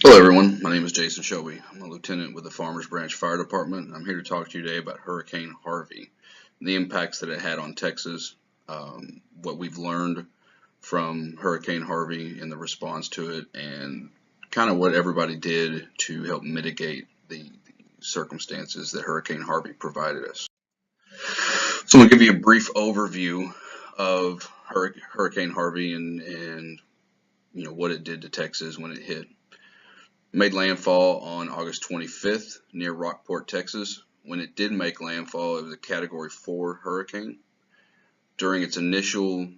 Hello everyone, my name is Jason Shelby. I'm a lieutenant with the Farmers Branch Fire Department, and I'm here to talk to you today about Hurricane Harvey, the impacts that it had on Texas, what we've learned from Hurricane Harvey and the response to it, and kind of what everybody did to help mitigate the circumstances that Hurricane Harvey provided us. So I'm going to give you a brief overview of Hurricane Harvey and what it did to Texas when it hit. Made landfall on August 25th near Rockport, Texas. When it did make landfall, it was a Category 4 hurricane. During its initial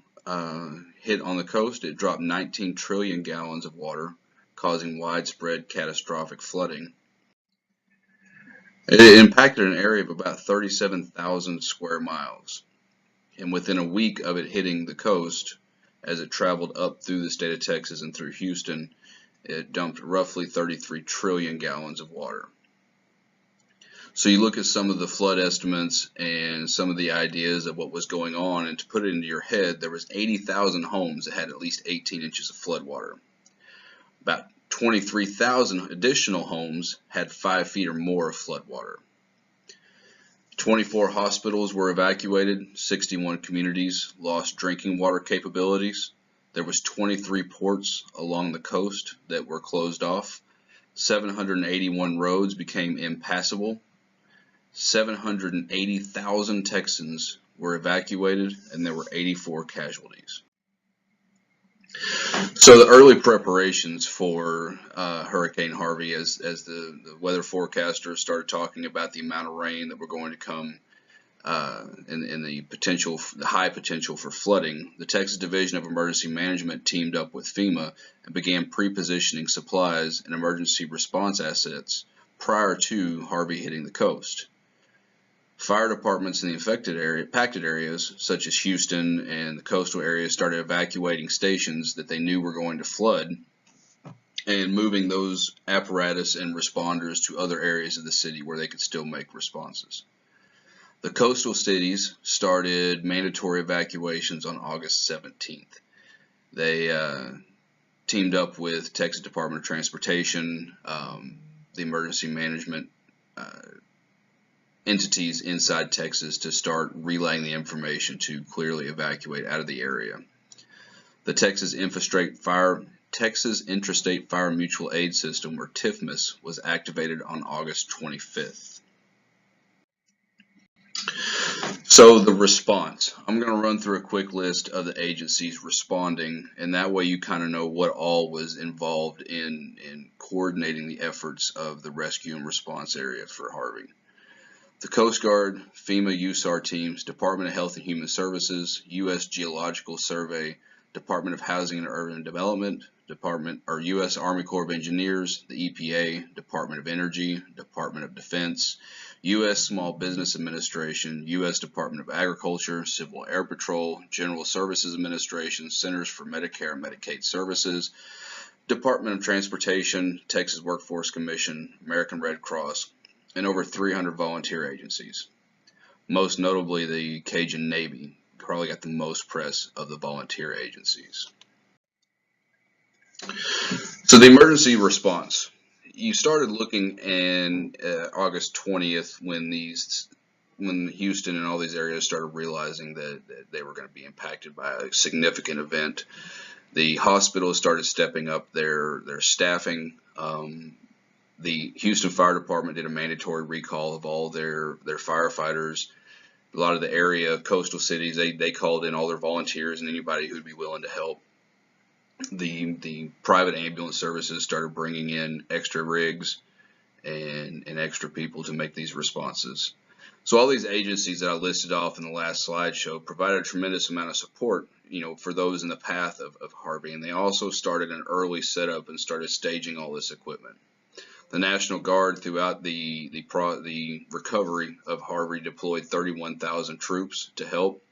hit on the coast, it dropped 19 trillion gallons of water, causing widespread catastrophic flooding. It impacted an area of about 37,000 square miles. And within a week of it hitting the coast, as it traveled up through the state of Texas and through Houston, it dumped roughly 33 trillion gallons of water. So you look at some of the flood estimates and some of the ideas of what was going on, and to put it into your head, there was 80,000 homes that had at least 18 inches of flood water. About 23,000 additional homes had 5 feet or more of flood water. 24 hospitals were evacuated, 61 communities lost drinking water capabilities. There was 23 ports along the coast that were closed off. 781 roads became impassable. 780,000 Texans were evacuated, and there were 84 casualties. So the early preparations for Hurricane Harvey, as the weather forecasters started talking about the amount of rain that were going to come and the high potential for flooding, the Texas Division of Emergency Management teamed up with FEMA and began pre-positioning supplies and emergency response assets prior to Harvey hitting the coast. Fire departments in the impacted areas, such as Houston and the coastal areas, started evacuating stations that they knew were going to flood and moving those apparatus and responders to other areas of the city where they could still make responses. The coastal cities started mandatory evacuations on August 17th. They teamed up with Texas Department of Transportation, the emergency management entities inside Texas to start relaying the information to clearly evacuate out of the area. The Texas Intrastate Fire Mutual Aid System, or TIFMAS, was activated on August 25th. So the response, I'm going to run through a quick list of the agencies responding, and that way you kind of know what all was involved in coordinating the efforts of the rescue and response area for Harvey. The Coast Guard, FEMA USAR teams, Department of Health and Human Services, U.S. Geological Survey, Department of Housing and Urban Development, U.S. Army Corps of Engineers, the EPA, Department of Energy, Department of Defense, U.S. Small Business Administration, U.S. Department of Agriculture, Civil Air Patrol, General Services Administration, Centers for Medicare and Medicaid Services, Department of Transportation, Texas Workforce Commission, American Red Cross, and over 300 volunteer agencies. Most notably, the Cajun Navy probably got the most press of the volunteer agencies. So the emergency response. You started looking in August 20th when Houston and all these areas started realizing that they were going to be impacted by a significant event. The hospitals started stepping up their staffing. The Houston Fire Department did a mandatory recall of all their firefighters. A lot of the area coastal cities, they called in all their volunteers and anybody who'd be willing to help. The private ambulance services started bringing in extra rigs and extra people to make these responses. So all these agencies that I listed off in the last slideshow provided a tremendous amount of support, for those in the path of Harvey, and they also started an early setup and started staging all this equipment. The National Guard, throughout the recovery of Harvey, deployed 31,000 troops to help.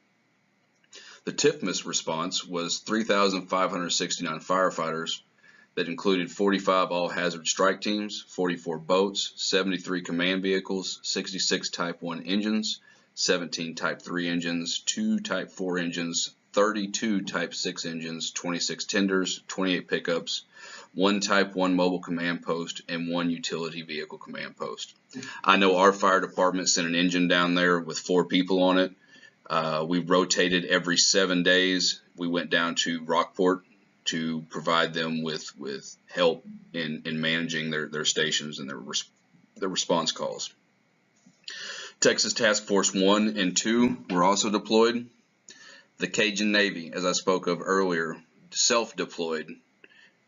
The TIFMAS response was 3,569 firefighters that included 45 all-hazard strike teams, 44 boats, 73 command vehicles, 66 Type 1 engines, 17 Type 3 engines, 2 Type 4 engines, 32 Type 6 engines, 26 tenders, 28 pickups, one Type 1 mobile command post, and one utility vehicle command post. I know our fire department sent an engine down there with 4 people on it. We rotated every 7 days. We went down to Rockport to provide them with help in managing their stations and their response calls. Texas Task Force 1 and 2 were also deployed. The Cajun Navy, as I spoke of earlier, self-deployed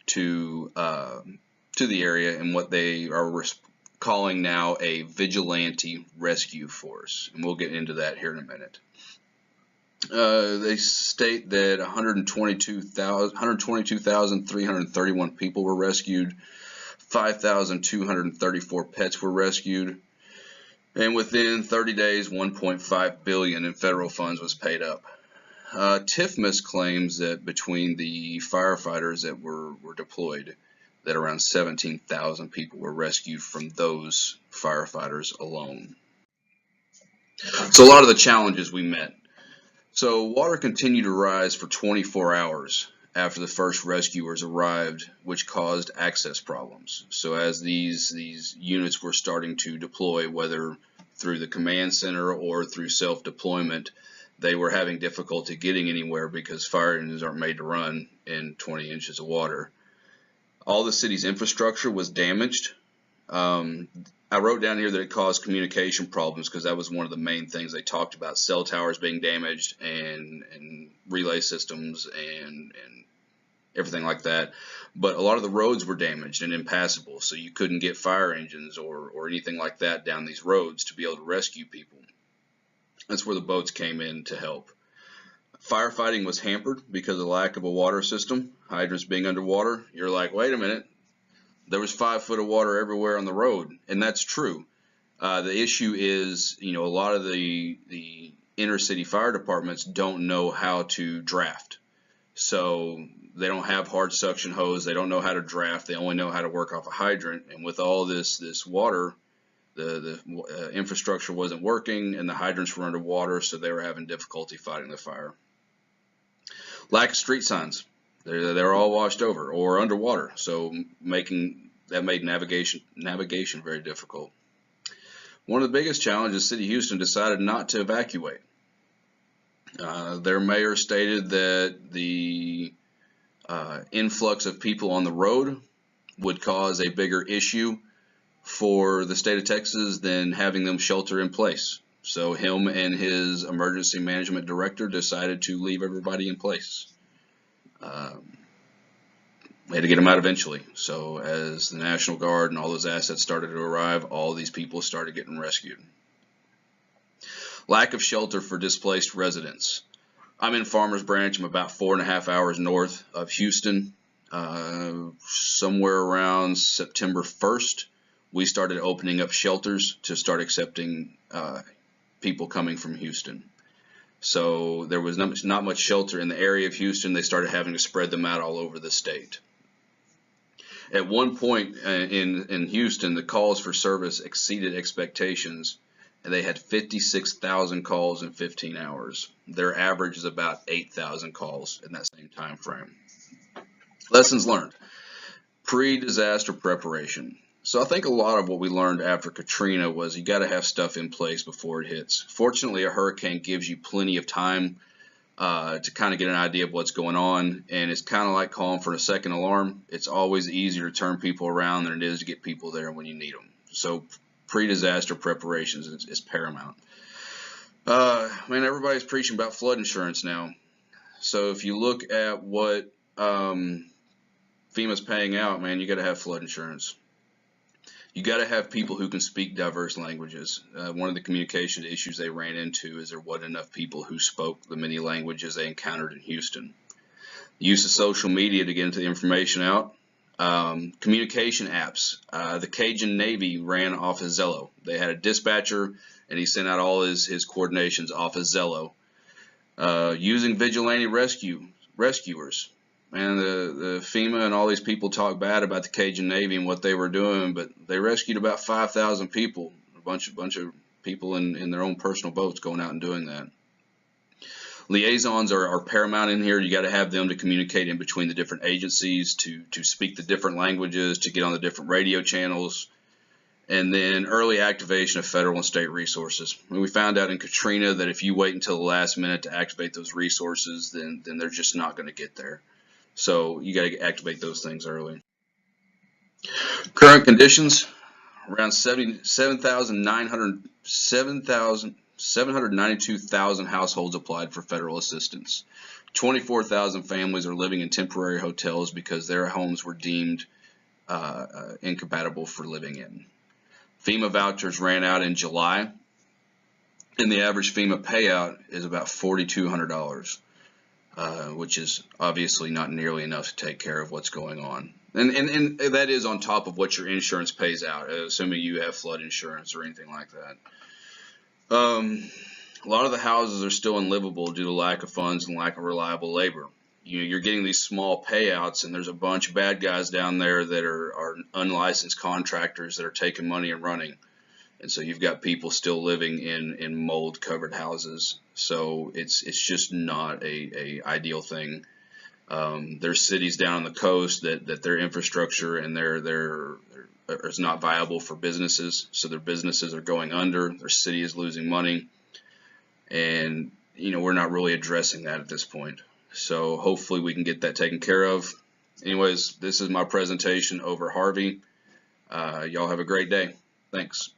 to the area in what they are calling now a vigilante rescue force, and we'll get into that here in a minute. They state that 122,331 people were rescued, 5,234 pets were rescued, and within 30 days, $1.5 billion in federal funds was paid up. TIFMAS claims that between the firefighters that were deployed, that around 17,000 people were rescued from those firefighters alone. So a lot of the challenges we met. So water continued to rise for 24 hours after the first rescuers arrived, which caused access problems. So as these units were starting to deploy, whether through the command center or through self-deployment, they were having difficulty getting anywhere because fire engines aren't made to run in 20 inches of water. All the city's infrastructure was damaged. I wrote down here that it caused communication problems because that was one of the main things they talked about: cell towers being damaged and relay systems and everything like that. But a lot of the roads were damaged and impassable, so you couldn't get fire engines or anything like that down these roads to be able to rescue people. That's where the boats came in to help. Firefighting was hampered because of the lack of a water system, hydrants being underwater. You're like, wait a minute, there was 5 foot of water everywhere on the road, and that's true. The issue is, a lot of the inner city fire departments don't know how to draft. So they don't have hard suction hose, they don't know how to draft, they only know how to work off a hydrant, and with all this water, the infrastructure wasn't working and the hydrants were underwater, so they were having difficulty fighting the fire. Lack of street signs. They're all washed over or underwater, so that made navigation very difficult. One of the biggest challenges, City of Houston decided not to evacuate. Their mayor stated that the influx of people on the road would cause a bigger issue for the state of Texas than having them shelter in place. So him and his emergency management director decided to leave everybody in place. We had to get them out eventually. So as the National Guard and all those assets started to arrive, all these people started getting rescued. Lack of shelter for displaced residents. I'm in Farmers Branch. I'm about 4.5 hours north of Houston. Somewhere around September 1st, we started opening up shelters to start accepting people coming from Houston. So there was not much shelter in the area of Houston. They started having to spread them out all over the state. At one point in Houston, the calls for service exceeded expectations, and they had 56,000 calls in 15 hours. Their average is about 8,000 calls in that same time frame. Lessons learned. Pre-disaster preparation. So I think a lot of what we learned after Katrina was you got to have stuff in place before it hits. Fortunately, a hurricane gives you plenty of time to kind of get an idea of what's going on, and it's kind of like calling for a second alarm. It's always easier to turn people around than it is to get people there when you need them. So pre-disaster preparations is paramount. Man, everybody's preaching about flood insurance now. So if you look at what FEMA's paying out, man, you got to have flood insurance. You got to have people who can speak diverse languages. One of the communication issues they ran into is there wasn't enough people who spoke the many languages they encountered in Houston. The use of social media to get the information out. Communication apps. The Cajun Navy ran off of Zello. They had a dispatcher, and he sent out all his coordinations off of Zello. Using vigilante rescuers. Man, the FEMA and all these people talk bad about the Cajun Navy and what they were doing, but they rescued about 5,000 people, a bunch of people in their own personal boats going out and doing that. Liaisons are paramount in here. You got to have them to communicate in between the different agencies, to speak the different languages, to get on the different radio channels. And then early activation of federal and state resources. We found out in Katrina that if you wait until the last minute to activate those resources, then they're just not going to get there. So you got to activate those things early. Current conditions, around 792,000 households applied for federal assistance. 24,000 families are living in temporary hotels because their homes were deemed incompatible for living in. FEMA vouchers ran out in July, and the average FEMA payout is about $4,200, which is obviously not nearly enough to take care of what's going on. And that is on top of what your insurance pays out, assuming you have flood insurance or anything like that. A lot of the houses are still unlivable due to lack of funds and lack of reliable labor. You're getting these small payouts, and there's a bunch of bad guys down there that are unlicensed contractors that are taking money and running. And so you've got people still living in mold covered houses. So it's just not a ideal thing. There's cities down on the coast that their infrastructure and their is not viable for businesses. So their businesses are going under, their city is losing money. And we're not really addressing that at this point. So hopefully we can get that taken care of. Anyways, this is my presentation over Harvey. Y'all have a great day. Thanks.